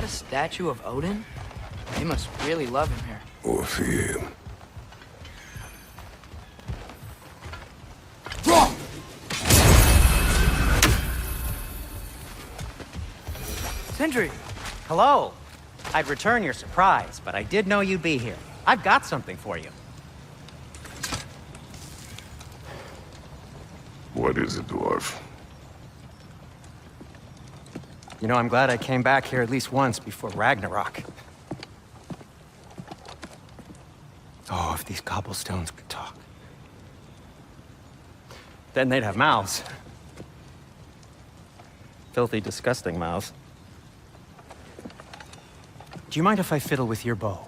that a statue of Odin? They must really love him here. Or fear him. Sindri! Hello. I'd return your surprise, but I did know you'd be here. I've got something for you. What is it, dwarf? You know, I'm glad I came back here at least once before Ragnarok. Oh, if these cobblestones could talk. Then they'd have mouths. Filthy, disgusting mouths. Do you mind if I fiddle with your bow?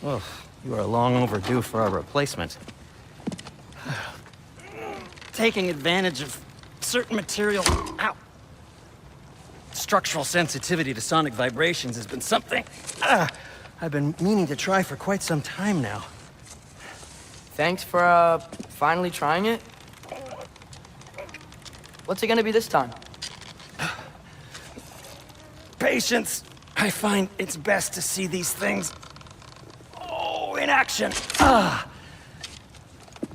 Oh, you are long overdue for a replacement. Taking advantage of certain material... Ow! Structural sensitivity to sonic vibrations has been something I've been meaning to try for quite some time now. Thanks for, finally trying it. What's it gonna be this time? Patience. I find it's best to see these things... Oh, in action.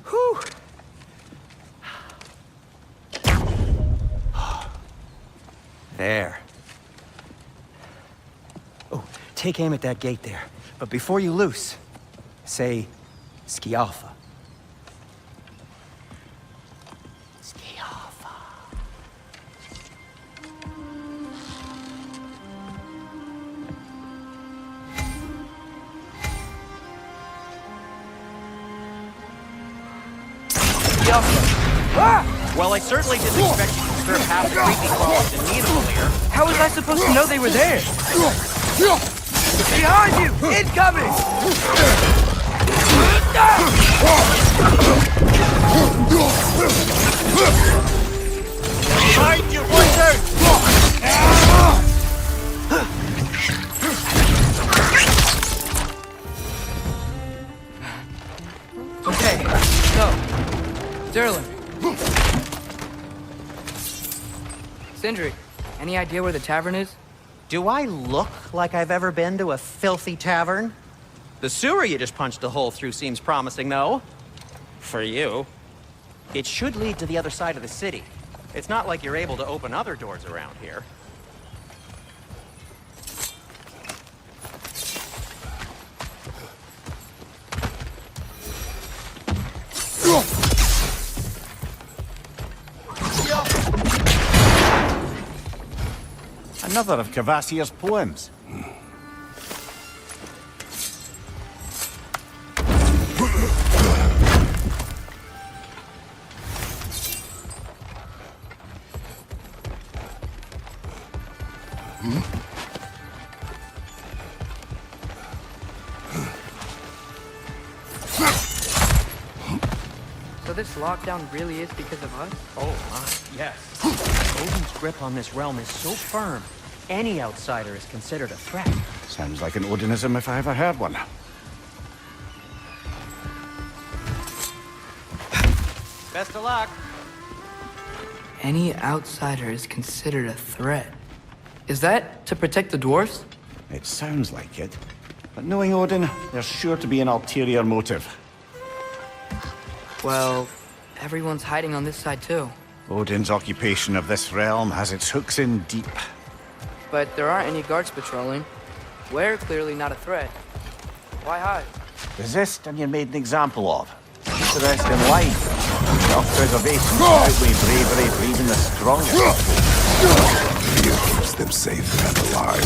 Whew. There. Oh, take aim at that gate there. But before you loose, say, Skialfa. Skialfa. Well, I certainly didn't expect you to disturb half the creepy crawlers in need of a lair. How was I supposed to know they were there? Behind you! Incoming! Behind you, Wizard! Okay, so, Sterling. Sindri, any idea where the tavern is? Do I look like I've ever been to a filthy tavern? The sewer you just punched a hole through seems promising, though. For you. It should lead to the other side of the city. It's not like you're able to open other doors around here. Another of Kvasir's poems. So this lockdown really is because of us? Oh my, yes. Odin's grip on this realm is so firm, any outsider is considered a threat. Sounds like an Odinism if I ever heard one. Best of luck. Any outsider is considered a threat. Is that to protect the dwarfs? It sounds like it. But knowing Odin, there's sure to be an ulterior motive. Well, everyone's hiding on this side too. Odin's occupation of this realm has its hooks in deep. But there aren't any guards patrolling. We're clearly not a threat. Why hide? Resist and you're made an example of. Interest in life. Self-preservation outweigh bravery for even the strongest. Fear keeps them safe and alive.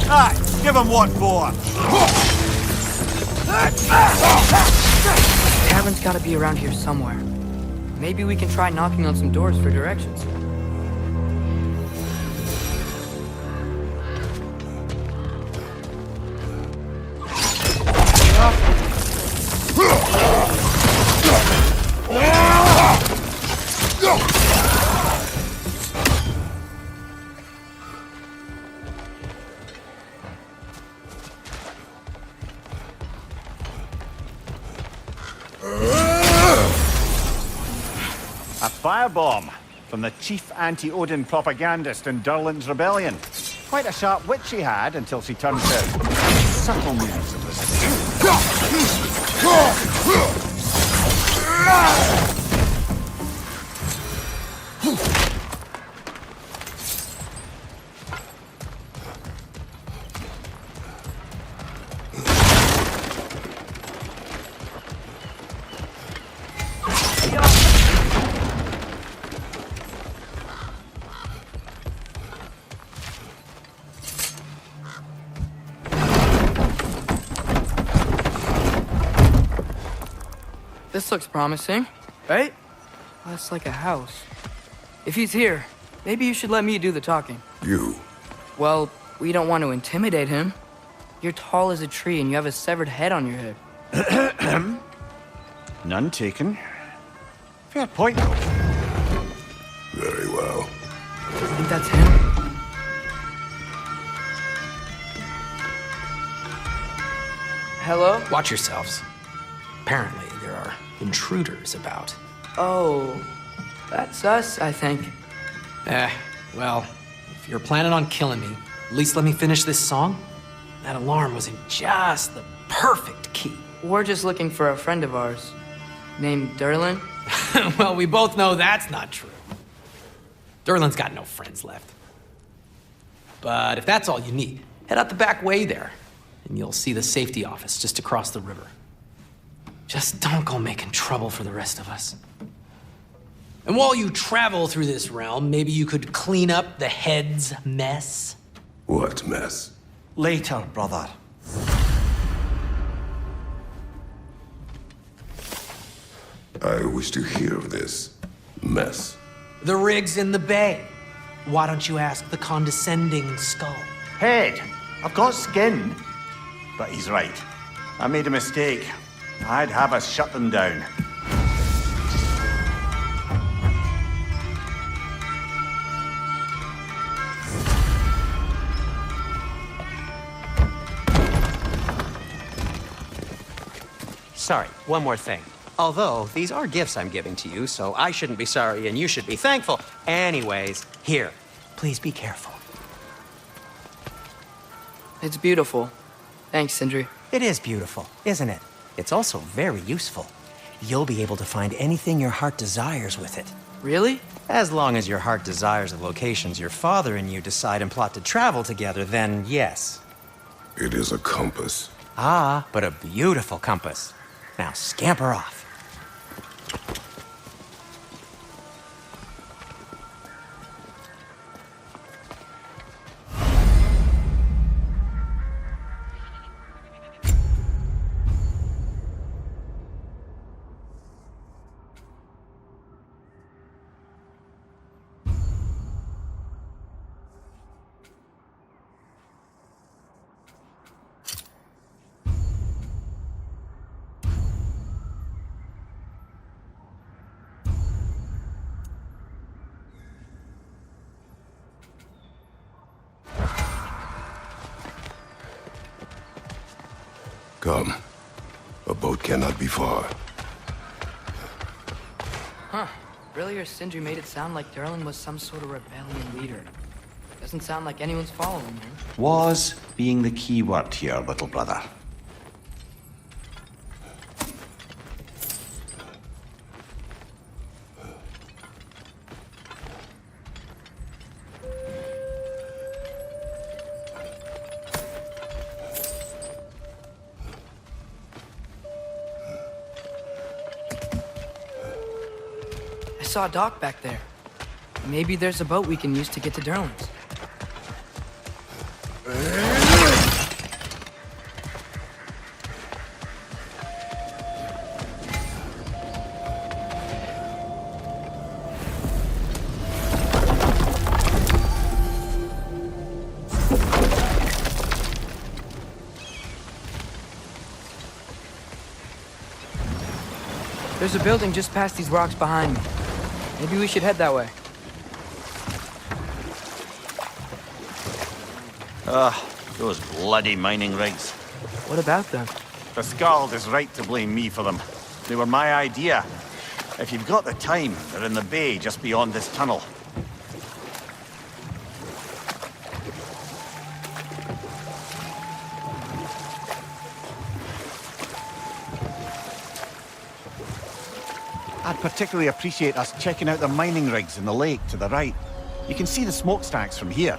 Aye, give him what for. The tavern's gotta be around here somewhere. Maybe we can try knocking on some doors for directions. A firebomb from the chief anti-Odin propagandist in Durlin's rebellion. Quite a sharp wit she had until she turned to subtle means of resistance. This looks promising, right? That's like a house. If he's here, maybe you should let me do the talking. You. Well, we don't want to intimidate him. You're tall as a tree and you have a severed head on your head. None taken. Fair point, though. Very well. I think that's him. Hello? Watch yourselves. Apparently, there are intruders about. Oh, that's us, I think. Well, if you're planning on killing me, at least let me finish this song. That alarm was in just the perfect key. We're just looking for a friend of ours named Durlin. Well, we both know that's not true. Durlin's got no friends left. But if that's all you need, head out the back way there, and you'll see the safety office just across the river. Just don't go making trouble for the rest of us. And while you travel through this realm, maybe you could clean up the head's mess? What mess? Later, brother. I wish to hear of this mess. The rig's in the bay. Why don't you ask the condescending skull? Head, I've got skin. But he's right. I made a mistake. I'd have us shut them down. Sorry, one more thing. Although, these are gifts I'm giving to you, so I shouldn't be sorry and you should be thankful. Anyways, here, please be careful. It's beautiful. Thanks, Sindri. It is beautiful, isn't it? It's also very useful. You'll be able to find anything your heart desires with it. Really? As long as your heart desires the locations your father and you decide and plot to travel together, then yes. It is a compass. Ah, but a beautiful compass. Now scamper off. Come. A boat cannot be far. Huh. Earlier, Sindri made it sound like Durlin was some sort of rebellion leader. Doesn't sound like anyone's following him. Was being the key word here, little brother. I saw a dock back there. Maybe there's a boat we can use to get to Durlin's. There's a building just past these rocks behind me. Maybe we should head that way. Those bloody mining rigs. What about them? The Skald is right to blame me for them. They were my idea. If you've got the time, they're in the bay just beyond this tunnel. I'd particularly appreciate us checking out the mining rigs in the lake to the right. You can see the smokestacks from here.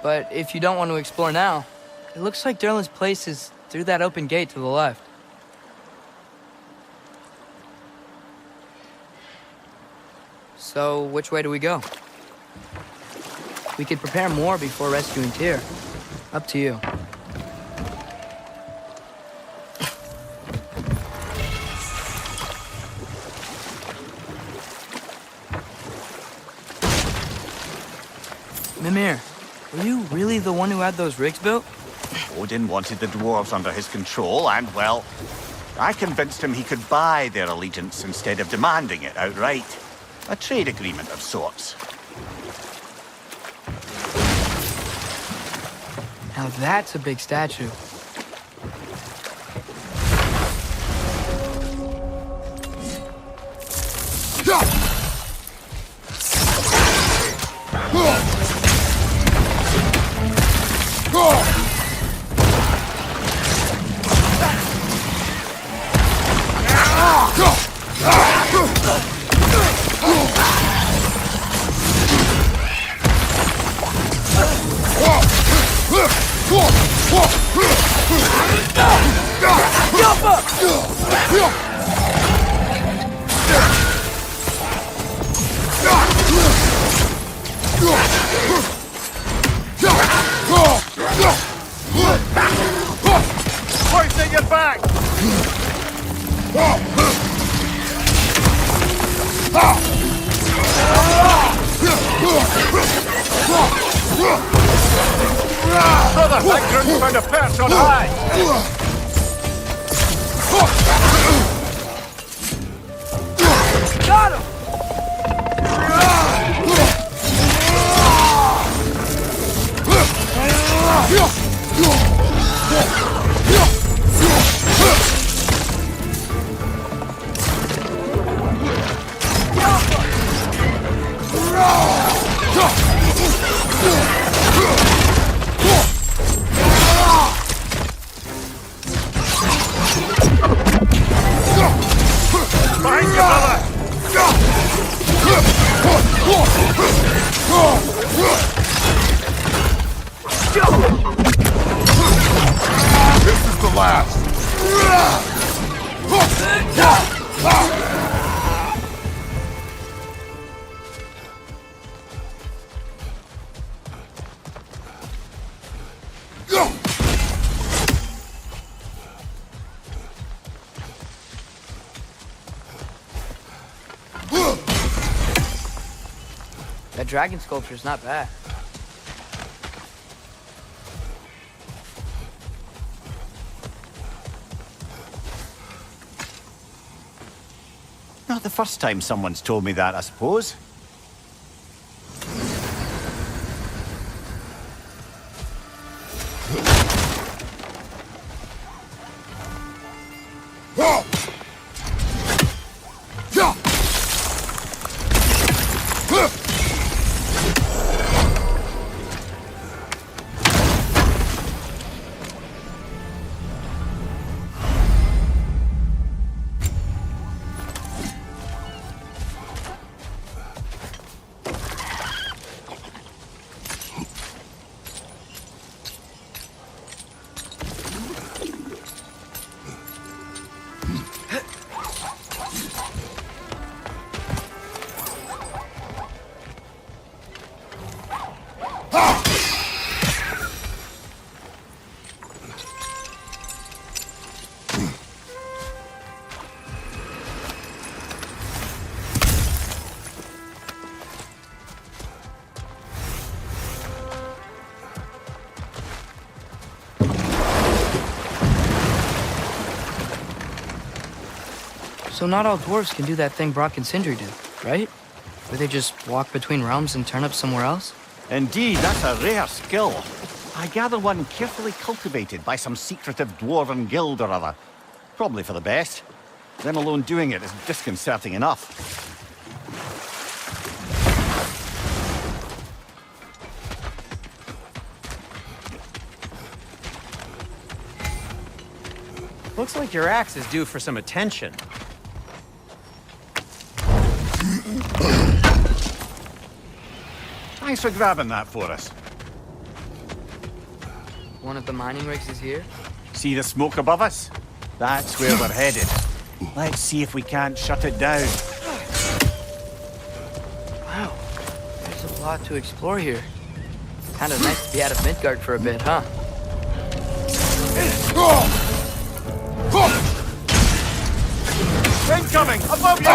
But if you don't want to explore now, it looks like Derlin's place is through that open gate to the left. So, which way do we go? We could prepare more before rescuing Tyr. Up to you. Mimir, were you really the one who had those rigs built? Odin wanted the dwarves under his control, and, well, I convinced him he could buy their allegiance instead of demanding it outright. A trade agreement of sorts. Now that's a big statue. Hoisting it back! Brother, Vagrant found a perch on high! Got him! Behind you, brother! This is the last. That dragon sculpture's not bad. Not the first time someone's told me that, I suppose. So not all dwarves can do that thing Brock and Sindri do, right? Where they just walk between realms and turn up somewhere else? Indeed, that's a rare skill. I gather one carefully cultivated by some secretive dwarven guild or other. Probably for the best. Them alone doing it is disconcerting enough. Looks like your axe is due for some attention. Thanks for grabbing that for us. One of the mining rigs is here? See the smoke above us? That's where we're headed. Let's see if we can't shut it down. Wow, there's a lot to explore here. Kind of nice to be out of Midgard for a bit, huh? Incoming! Above you!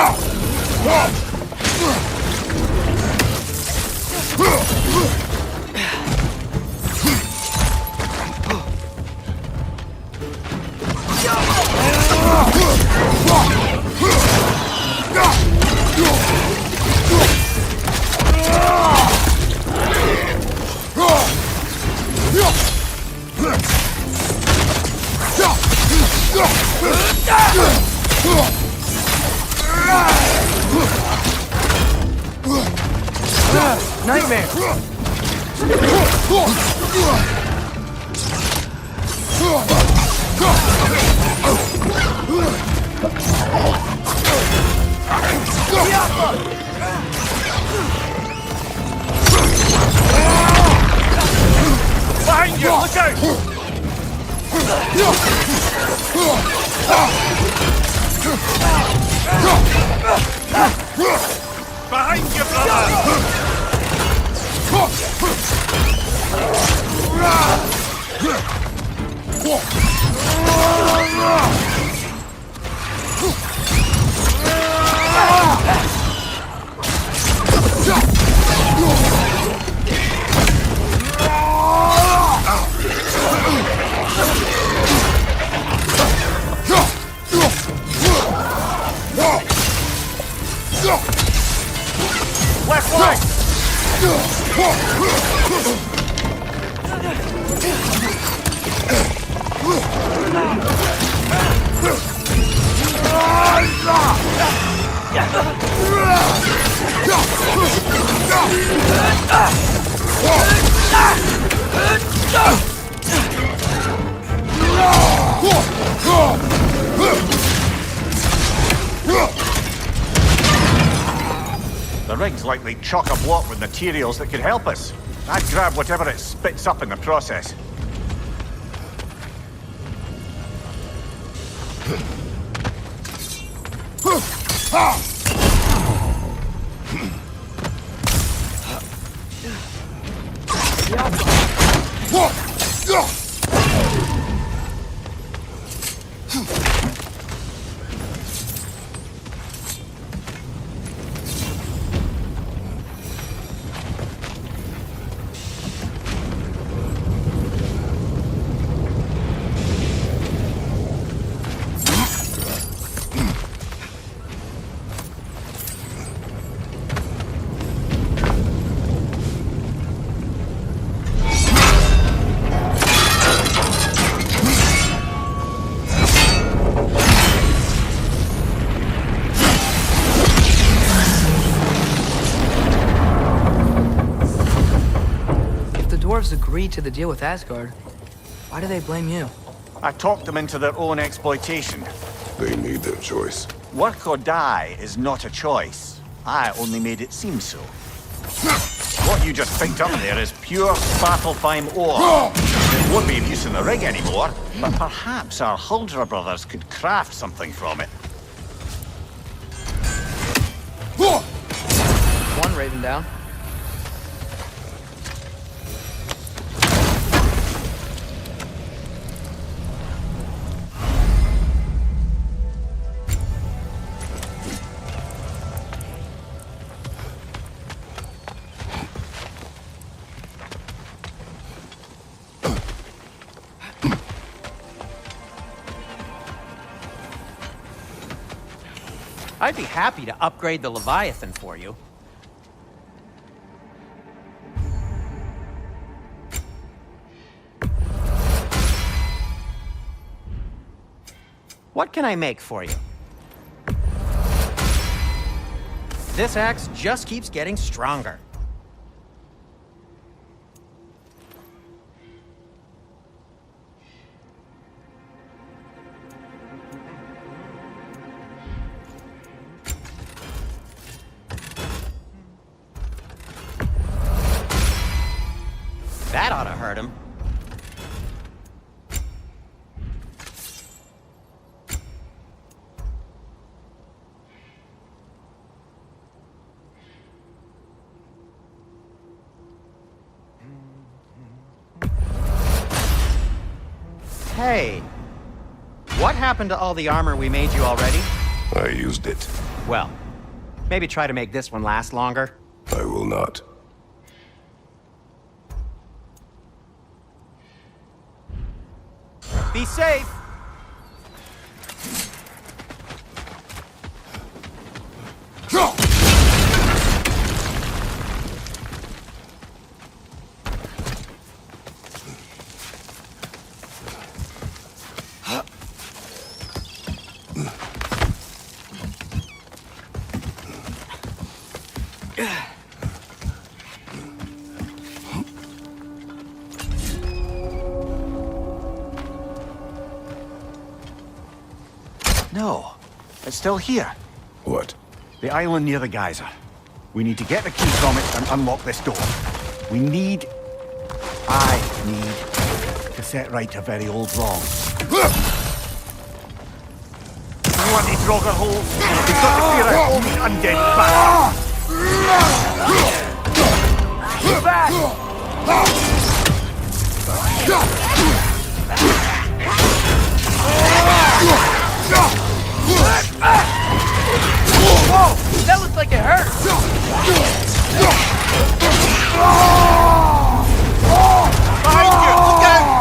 Nightmare! Behind you! Look out! Behind you, brother! Left flank! The rig's likely chock-a-block with materials that could help us. I'd grab whatever it spits up in the process. Dwarves agreed to the deal with Asgard. Why do they blame you? I talked them into their own exploitation. They made their choice. Work or die is not a choice. I only made it seem so. What you just picked up there is pure Svartalfheim ore. It won't be of use in the rig anymore, but perhaps our Huldra brothers could craft something from it. One Raven down. I'd be happy to upgrade the Leviathan for you. What can I make for you? This axe just keeps getting stronger. That ought to hurt him. Hey, what happened to all the armor we made you already? I used it. Well, maybe try to make this one last longer. I will not. Be safe! No, it's still here. What? The island near the geyser. We need to get the key from it and unlock this door. I need to set right a very old wrong. You want these Draugr holes? You've got to fear it, all these undead bastards! Get back! Whoa! That looks like it hurt! Behind you! Look out!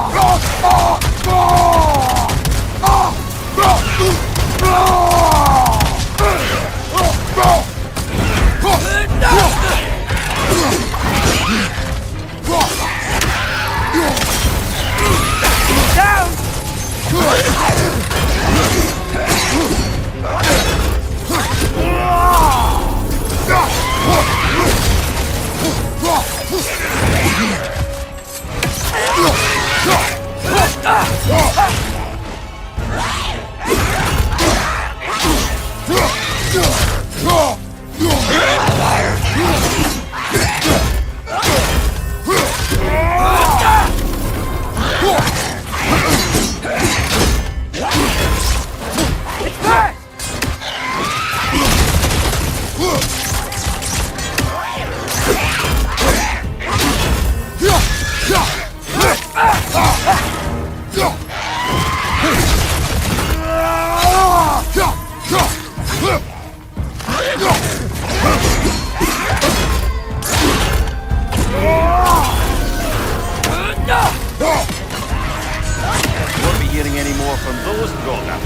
Won't be hearing any more from those Draugr.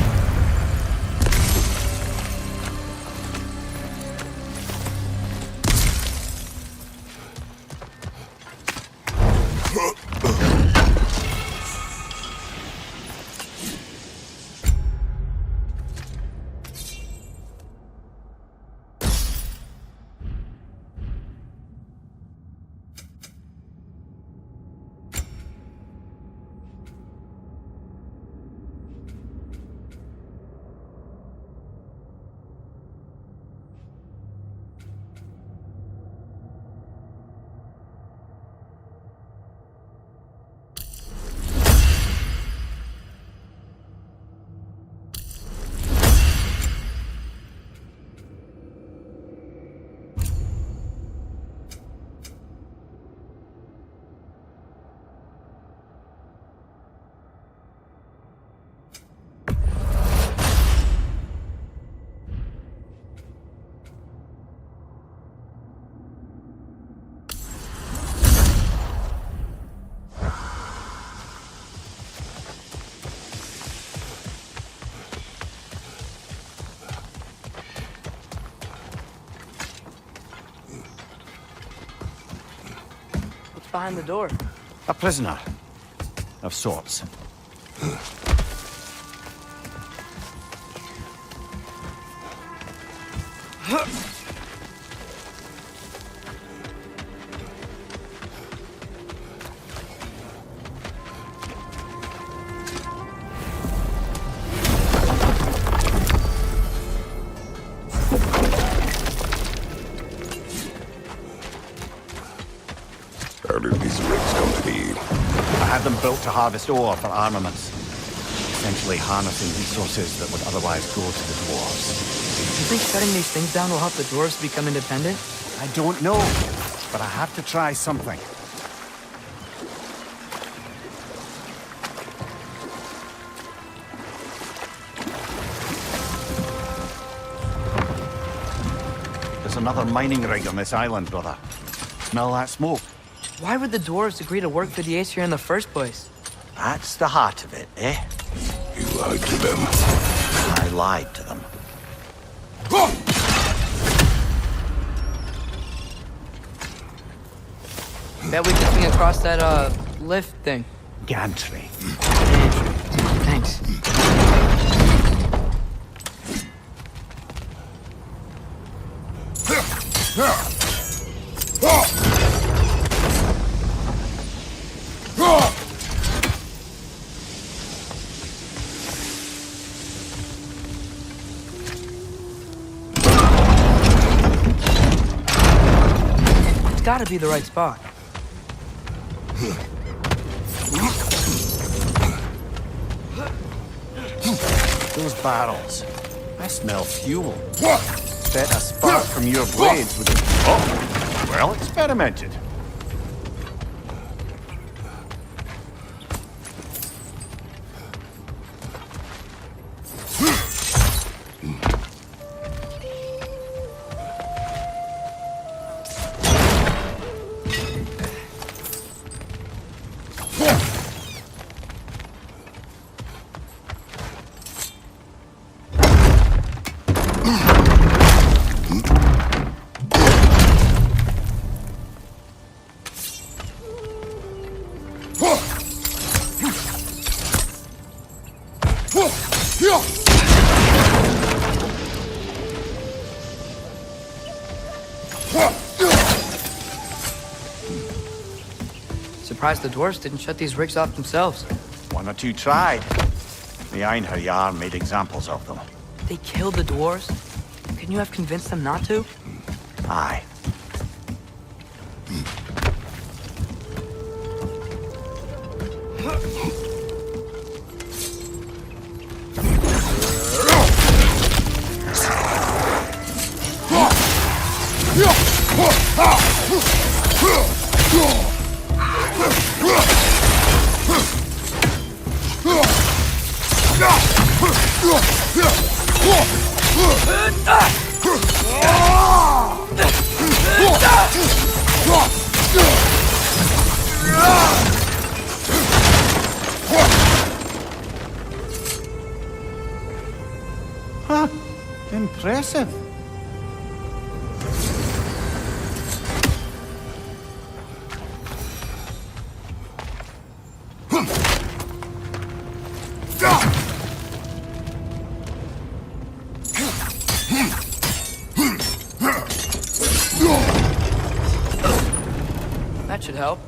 Behind the door. A prisoner. Of sorts. How did these rigs come to be? I had them built to harvest ore for armaments. Essentially harnessing resources that would otherwise go to the dwarves. You think shutting these things down will help the dwarves become independent? I don't know, but I have to try something. There's another mining rig on this island, brother. Smell that smoke? Why would the dwarves agree to work for the Aesir in the first place? That's the heart of it, eh? You lied to them. I lied to them. Bet we can swing across that, lift thing. Gantry. Thanks. It's gotta be the right spot. Those barrels. I smell fuel. Bet a spark from your blades would have... Oh, well experimented. Surprised the dwarves didn't shut these rigs off themselves. One or two tried. The Einherjar made examples of them. They killed the dwarves? Couldn't you have convinced them not to? Aye. Huh. Impressive. That should help.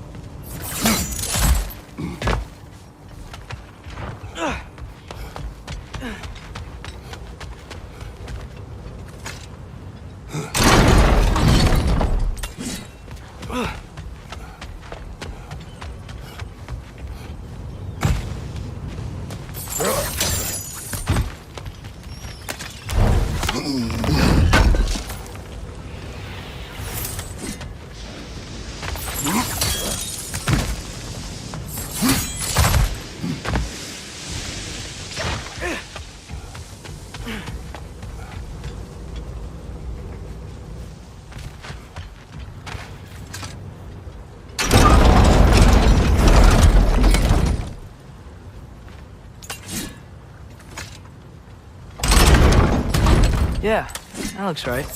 Yeah, that looks right.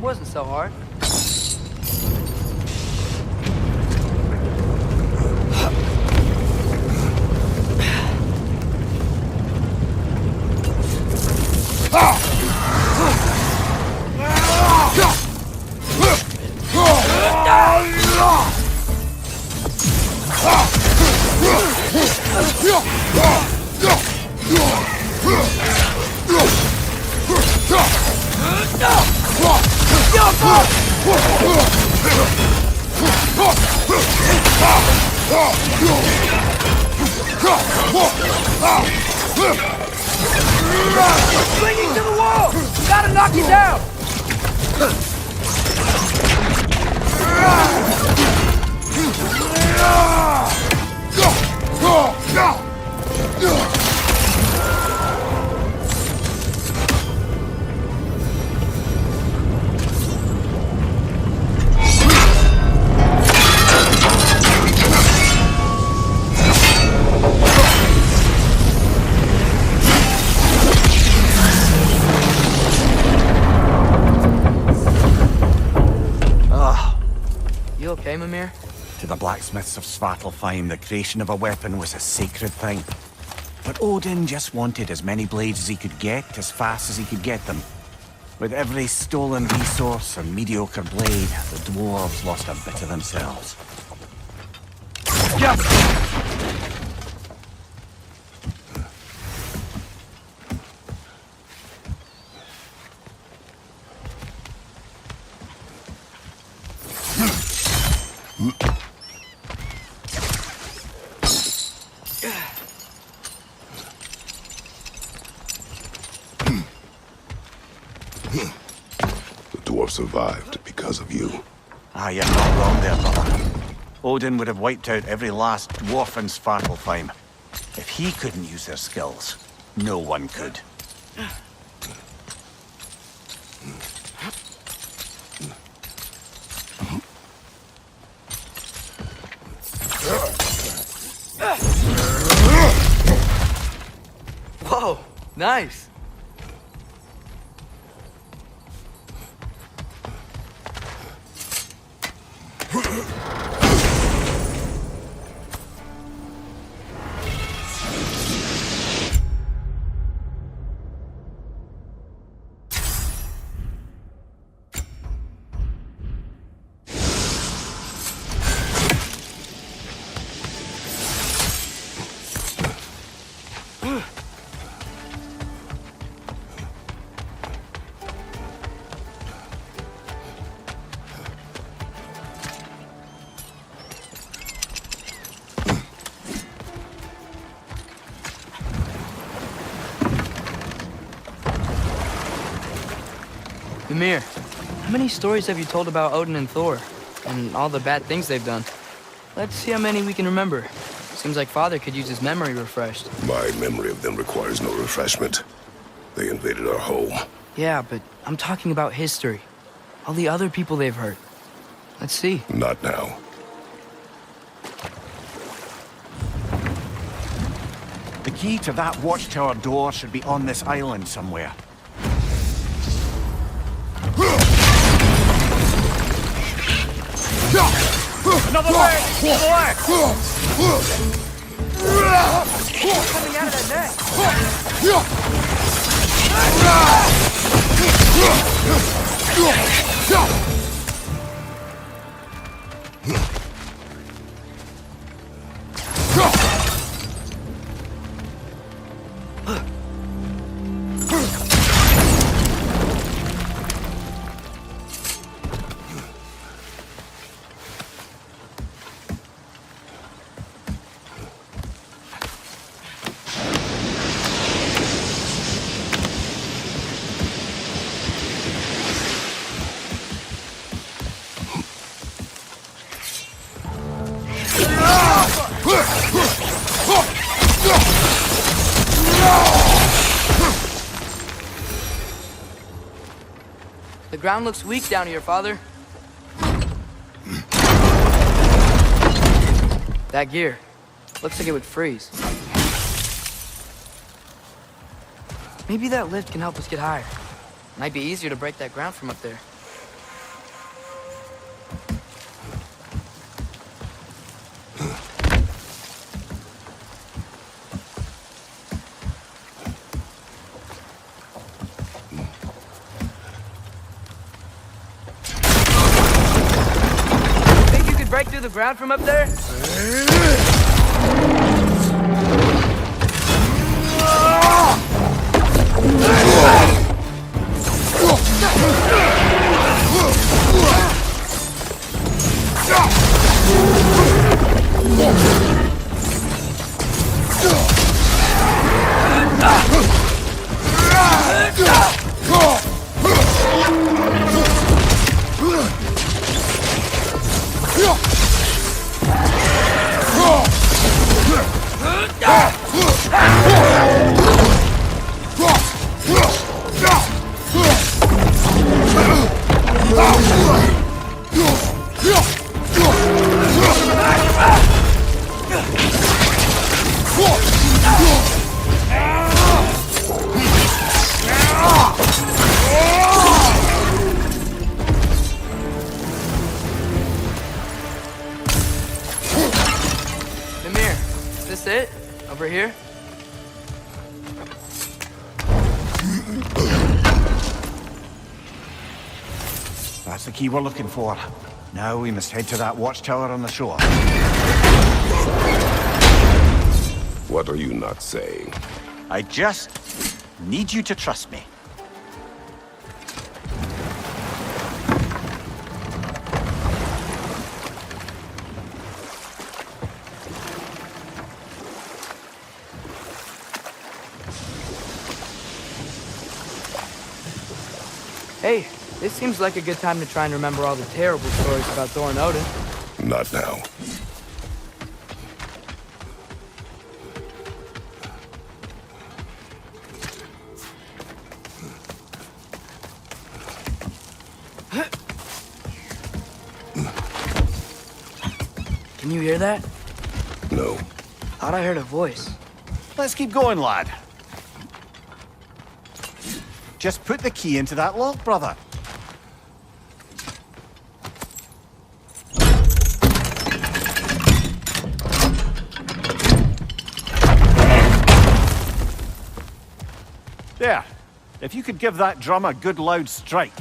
Wasn't so hard. Clinging to the wall! Gotta knock you down! You okay, Mimir? To the blacksmiths of Svartalfheim, the creation of a weapon was a sacred thing. But Odin just wanted as many blades as he could get, as fast as he could get them. With every stolen resource and mediocre blade, the dwarves lost a bit of themselves. The dwarf survived because of you. Ah, you're not wrong there, brother. Odin would have wiped out every last dwarf in Svartalfheim. If he couldn't use their skills, no one could. Whoa, nice. Mimir, how many stories have you told about Odin and Thor? And all the bad things they've done? Let's see how many we can remember. Seems like Father could use his memory refreshed. My memory of them requires no refreshment. They invaded our home. Yeah, but I'm talking about history. All the other people they've hurt. Let's see. Not now. The key to that watchtower door should be on this island somewhere. Another way! Relax! Coming out of that net! The ground looks weak down here, Father. That gear. Looks like it would freeze. Maybe that lift can help us get higher. Might be easier to break that ground from up there. Break through the ground from up there? That's the key we're looking for. Now we must head to that watchtower on the shore. What are you not saying? I just need you to trust me. Hey, this seems like a good time to try and remember all the terrible stories about Thor and Odin. Not now. Can you hear that? No. Thought I heard a voice. Let's keep going, lad. Just put the key into that lock, brother. There. If you could give that drum a good loud strike.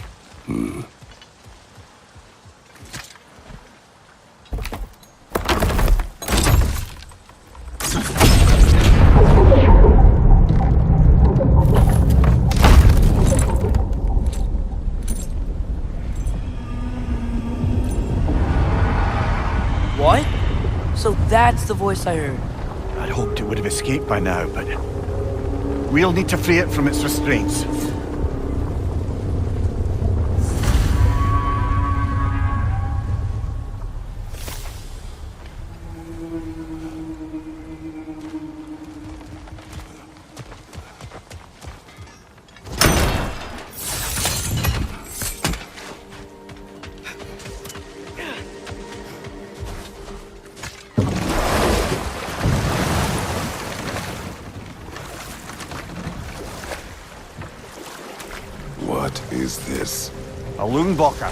What? So that's the voice I heard. I'd hoped it would have escaped by now, but we'll need to free it from its restraints. What is this? A Loonbocker.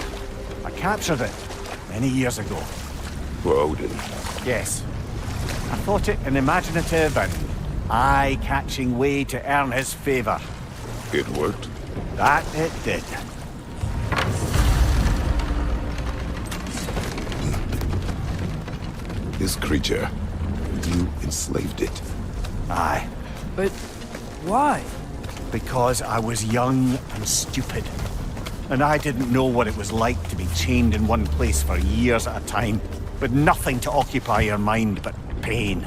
I captured it many years ago. For Odin. Yes. I thought it an imaginative and eye-catching way to earn his favor. It worked? That it did. This creature, you enslaved it. Aye. But why? Because I was young and stupid. And I didn't know what it was like to be chained in one place for years at a time, with nothing to occupy your mind but pain.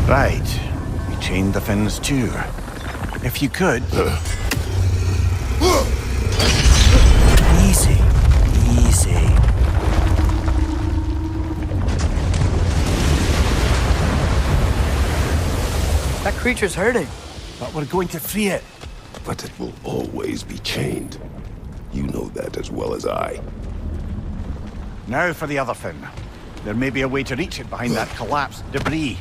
Right. We chained the fins too. If you could... Easy. Easy. That creature's hurting. But we're going to free it. But it will always be chained. You know that as well as I. Now for the other fin. There may be a way to reach it behind that collapsed debris.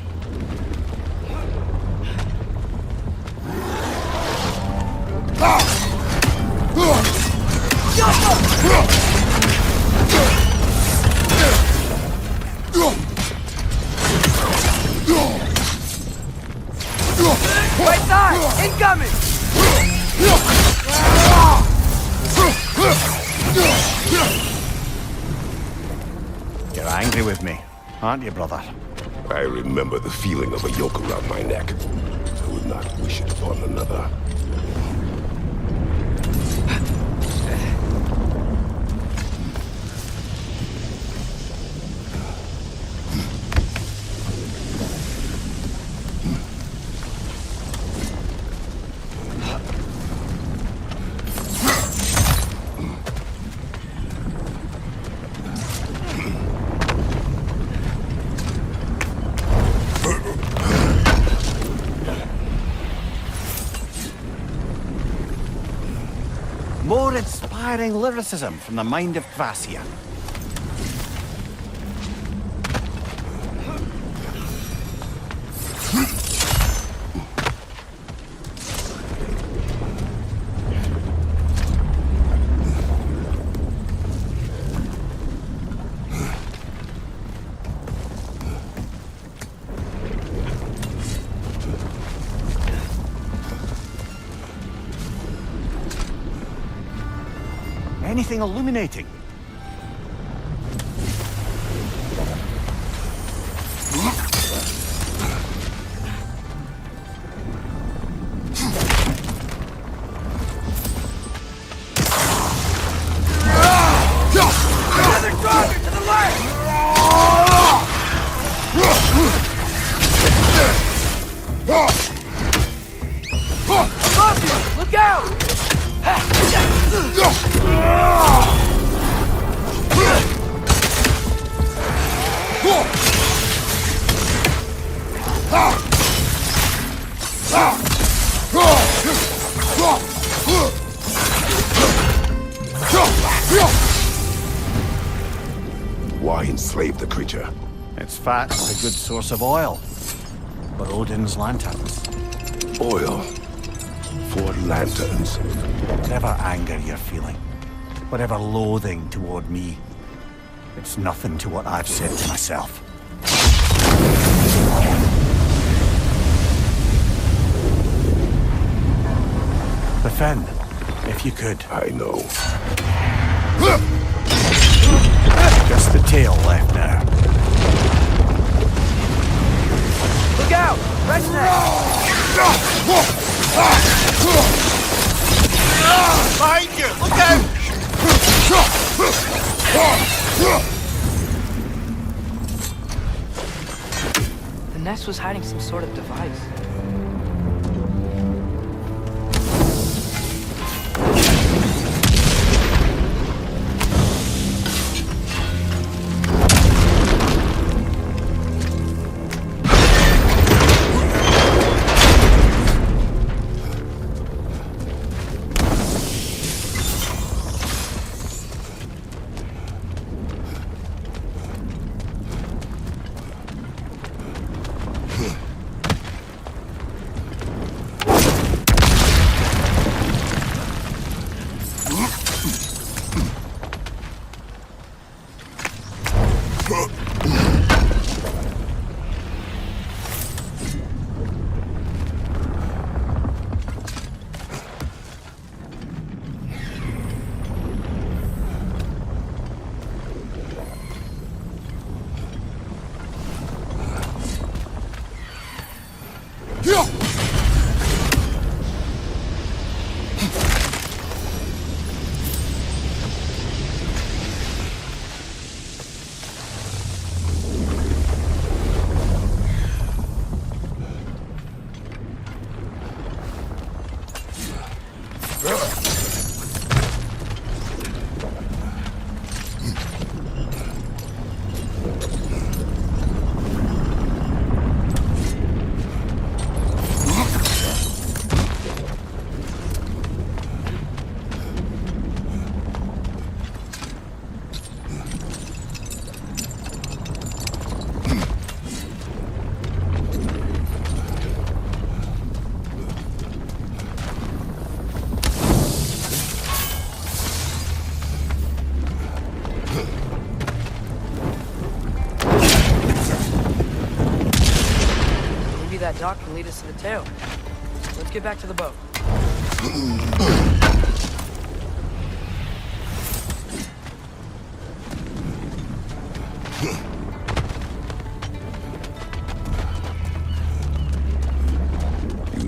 Right side! Incoming! You're angry with me, aren't you, brother? I remember the feeling of a yoke around my neck. I would not wish it upon another. More inspiring lyricism from the mind of Gracia. Anything illuminating? Look out! Why enslave the creature? Its fat's a good source of oil for Odin's lanterns. Oil. For lanterns. Whatever anger you're feeling, whatever loathing toward me, it's nothing to what I've said to myself. Defend, if you could. I know. Just the tail left now. Look out! Behind you! Look out! The nest was hiding some sort of device. Maybe that dock can lead us to the tail. Let's get back to the boat. You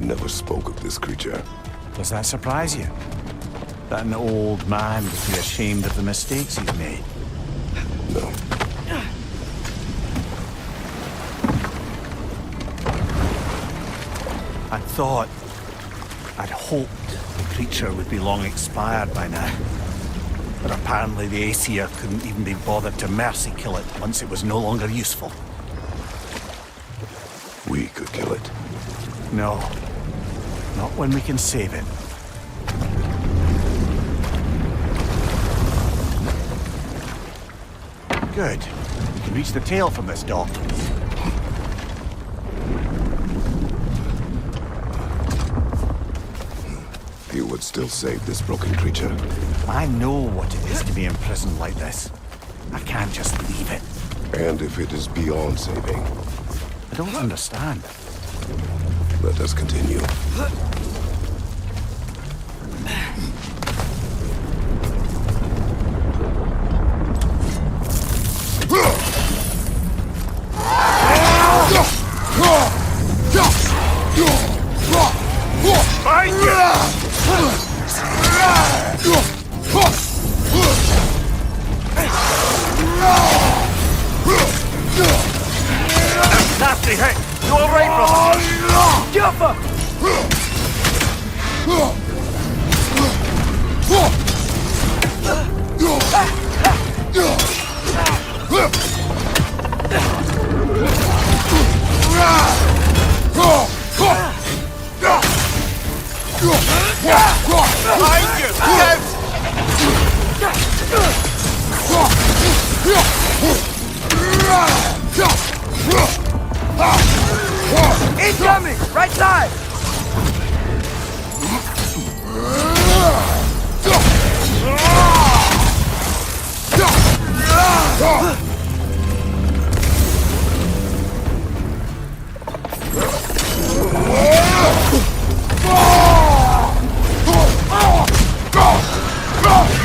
never spoke of this creature. Does that surprise you? That an old man would be ashamed of the mistakes he's made? No. I'd hoped the creature would be long expired by now. But apparently the Aesir couldn't even be bothered to mercy kill it once it was no longer useful. We could kill it. No. Not when we can save it. Good. We can reach the tail from this dock. You would still save this broken creature. I know what it is to be imprisoned like this. I can't just leave it. And if it is beyond saving, I don't understand. let us continue. Nasty hit! You alright, brother? Jumper! Behind you! Incoming! Right side!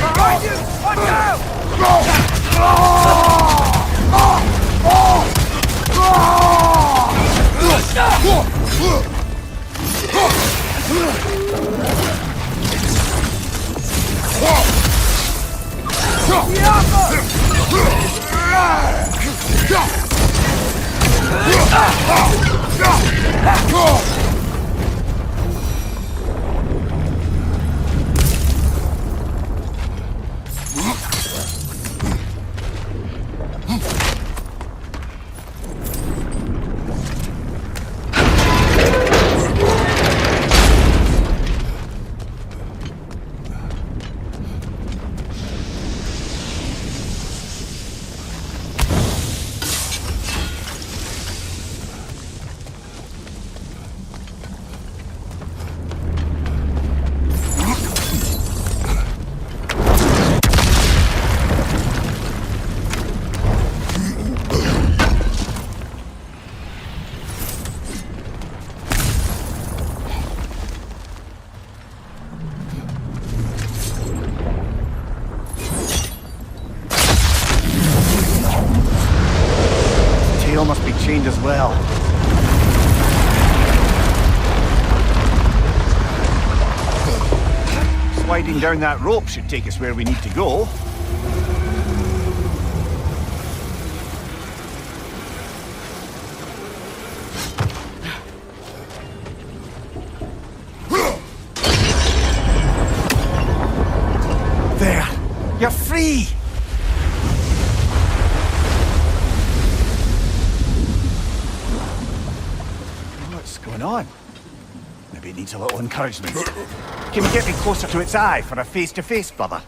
Behind you! Watch Tail must be chained as well. Sliding down that rope should take us where we need to go. There! You're free! What's going on? Maybe it needs a little encouragement. Can you get me closer to its eye for a face-to-face, brother?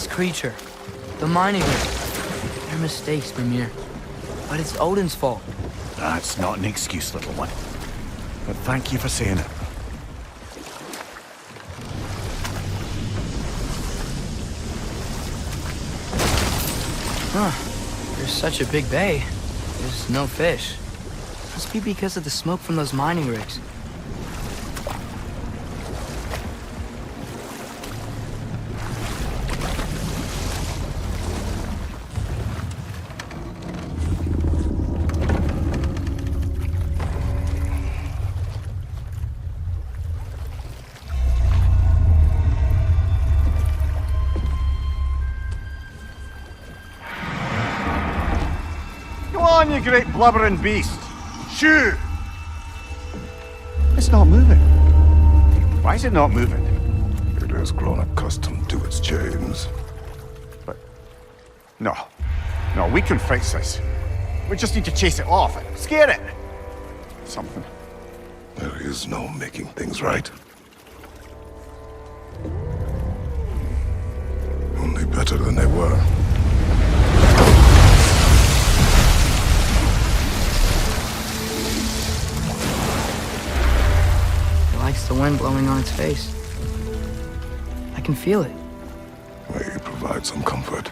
This creature, the mining rig, they're mistakes, Mimir. But it's Odin's fault. That's not an excuse, little one. But thank you for saying it. Huh. There's such a big bay. There's no fish. Must be because of the smoke from those mining rigs. Come on, you great blubbering beast! Shoo! It's not moving. Why is it not moving? It has grown accustomed to its chains. But... No. No, we can fix this. We just need to chase it off and scare it. Something. There is no making things right. Only better than they were. It likes the wind blowing on its face. I can feel it. May provide some comfort.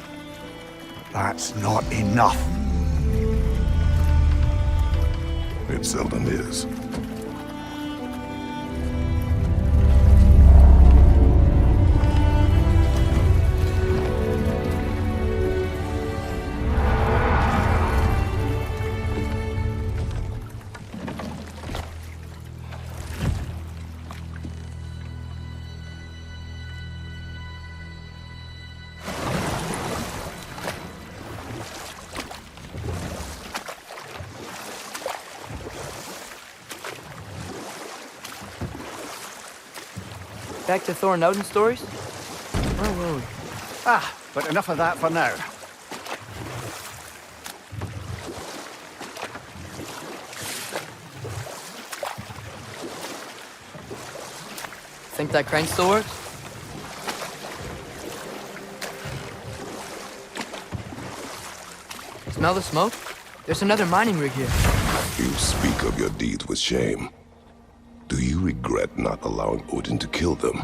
That's not enough. It seldom is. Back to Thor and Odin stories? Where were we? Ah, but enough of that for now. Think that crane still works? Smell the smoke? There's another mining rig here. You speak of your deeds with shame. Do you regret not allowing Odin to kill them?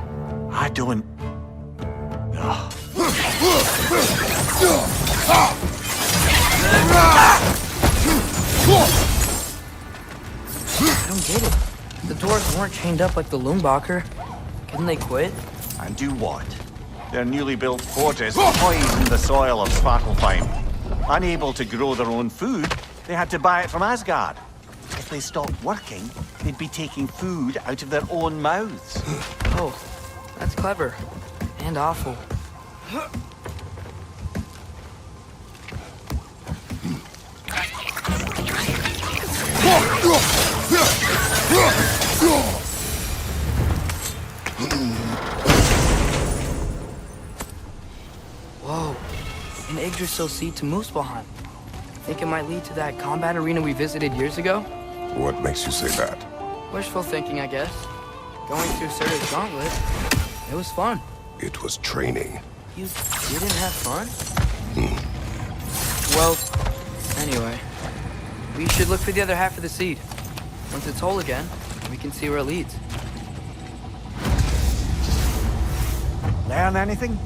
I don't... Ugh. I don't get it. The dwarves weren't chained up like the Loombacher. Couldn't they quit? And do what? Their newly built fortress poisoned the soil of Svartalfheim. Unable to grow their own food, they had to buy it from Asgard. If they stopped working, they'd be taking food out of their own mouths. Oh, that's clever. And awful. Whoa, an Yggdrasil seed to Muspelheim. Think it might lead to that combat arena we visited years ago? What makes you say that? Wishful thinking, I guess. Going through Surtur's gauntlet, it was fun. It was training. You didn't have fun? Well, anyway, we should look for the other half of the seed. Once it's whole again, we can see where it leads. Learn anything?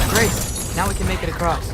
Great, now we can make it across.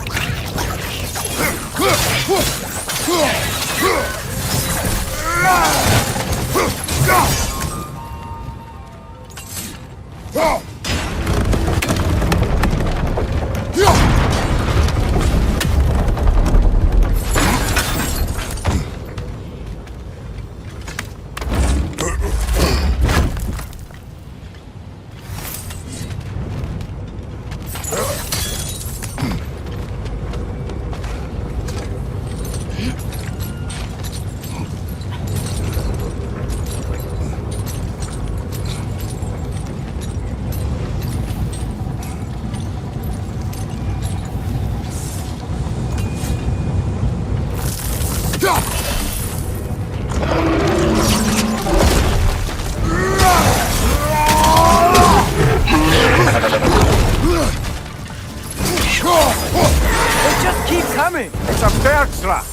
coming! It's a bergtra,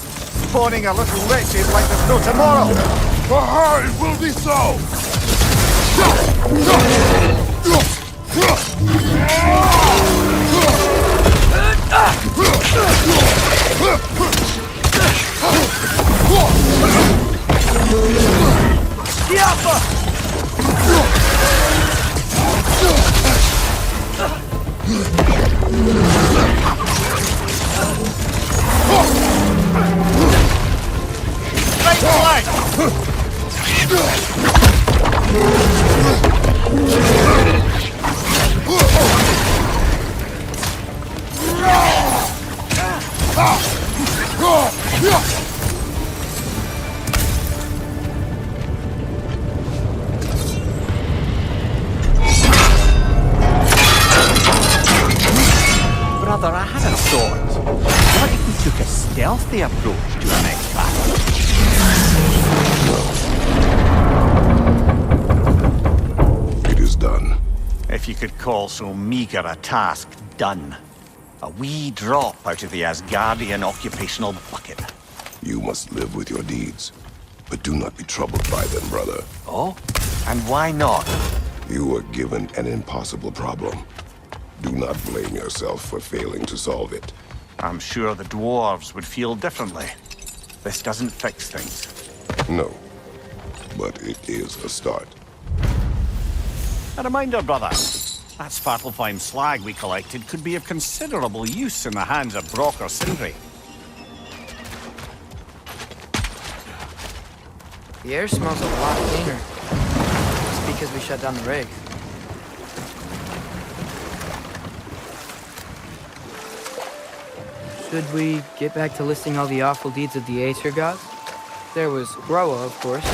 spawning a little wretches like there's no tomorrow. For her, it will be so! Right flank! Brother, I had a thought. What if we took a stealthy approach to the next battle? It is done. If you could call so meager a task done. A wee drop out of the Asgardian occupational bucket. You must live with your deeds. But do not be troubled by them, brother. Oh? And why not? You were given an impossible problem. Do not blame yourself for failing to solve it. I'm sure the dwarves would feel differently. This doesn't fix things. No. But it is a start. A reminder, brother. That Svartalfheim slag we collected could be of considerable use in the hands of Brock or Sindri. The air smells a lot cleaner. It's because we shut down the rig. Should we get back to listing all the awful deeds of the Aesir gods? There was Groa, of course.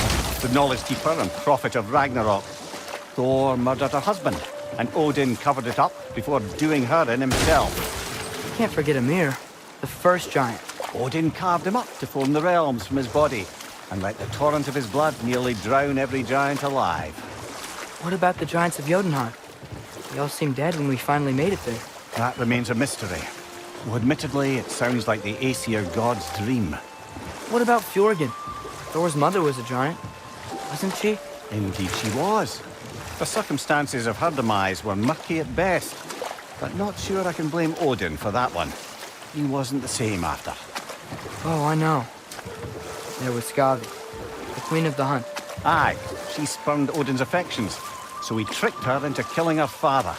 The knowledge keeper and prophet of Ragnarok. Thor murdered her husband, and Odin covered it up before doing her in himself. Can't forget Ymir, the first giant. Odin carved him up to form the realms from his body, and let the torrent of his blood nearly drown every giant alive. What about the giants of Jotunheim? They all seemed dead when we finally made it there. That remains a mystery. Though admittedly, it sounds like the Aesir god's dream. What about Fjorgyn? Thor's mother was a giant, wasn't she? Indeed she was. The circumstances of her demise were murky at best, but not sure I can blame Odin for that one. He wasn't the same after. Oh, I know. There was Skavi, the queen of the hunt. Aye, she spurned Odin's affections, so he tricked her into killing her father.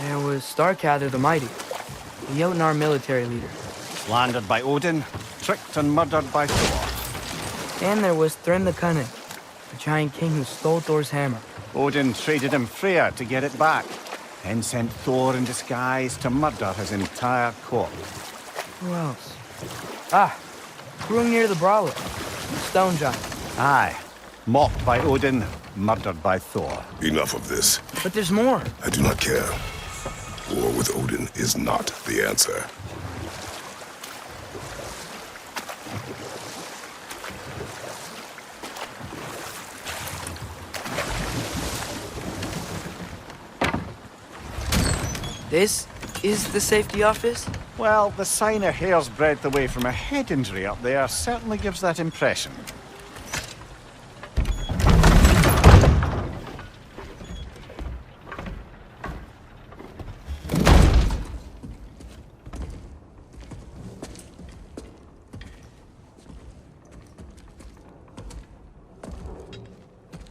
There was Starkadr the Mighty, the Jotnar military leader. Slandered by Odin, tricked and murdered by Thor. And there was Thrym the Cunning, the giant king who stole Thor's hammer. Odin traded him Freyr to get it back, then sent Thor in disguise to murder his entire court. Who else? Ah, Hrungnir the Brawler, the stone giant. Aye, mocked by Odin, murdered by Thor. Enough of this. But there's more. I do not care. War with Odin is not the answer. This is the safety office? Well, the sign a hair's breadth away from a head injury up there certainly gives that impression.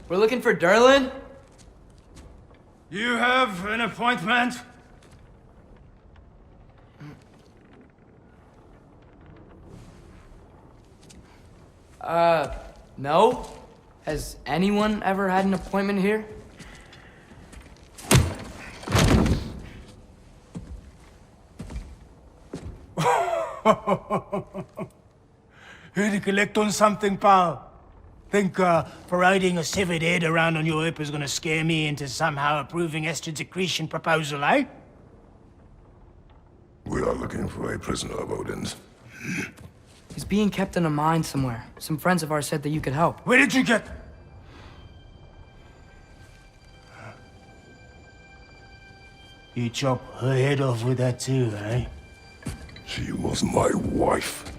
We're looking for Durlin? You have an appointment? No. Has anyone ever had an appointment here? Here to collect on something, pal. Think, parading a severed head around on your hip is gonna scare me into somehow approving Esther's accretion proposal, eh? We are looking for a prisoner of Odin's. He's being kept in a mine somewhere. Some friends of ours said that you could help. Where did you get... You chop her head off with that too, eh? She was my wife.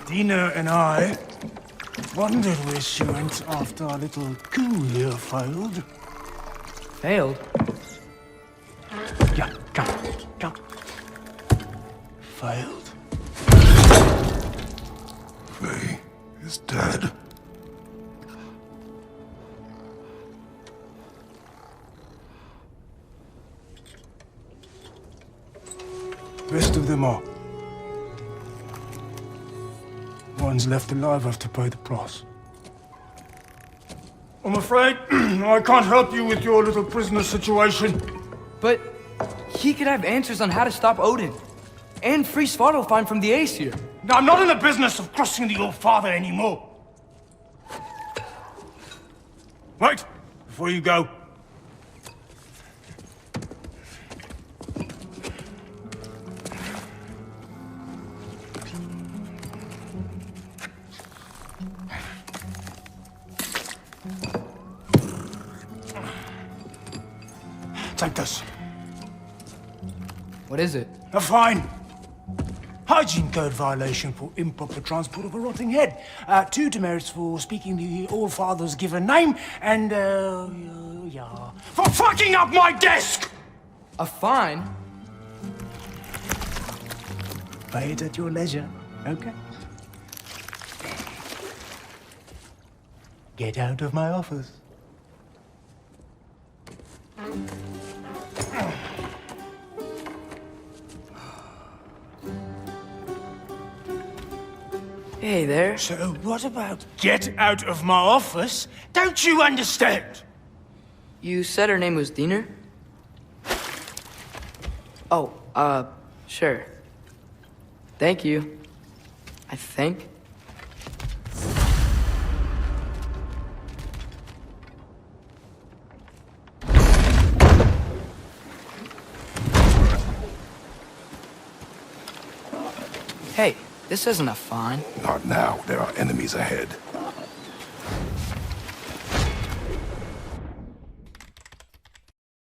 Dina and I wondered where she went after our little coup here failed. Failed? Yeah, come. Failed. Faye is dead. Rest of them are. One's left alive have to pay the price. I'm afraid I can't help you with your little prisoner situation. But he could have answers on how to stop Odin. And free Svartalfheim from the Aesir. I'm not in the business of crossing the Old Father anymore. Wait, before you go. Take this. What is it? A fine. Hygiene code violation for improper transport of a rotting head. 2 demerits for speaking the All-Father's given name, and, for fucking up my desk! A fine? Pay it at your leisure, okay? Get out of my office. Hey there. So what about get out of my office? Don't you understand? You said her name was Diener? Oh, sure. Thank you. I think. Hey, this isn't a fine. Not now. There are enemies ahead.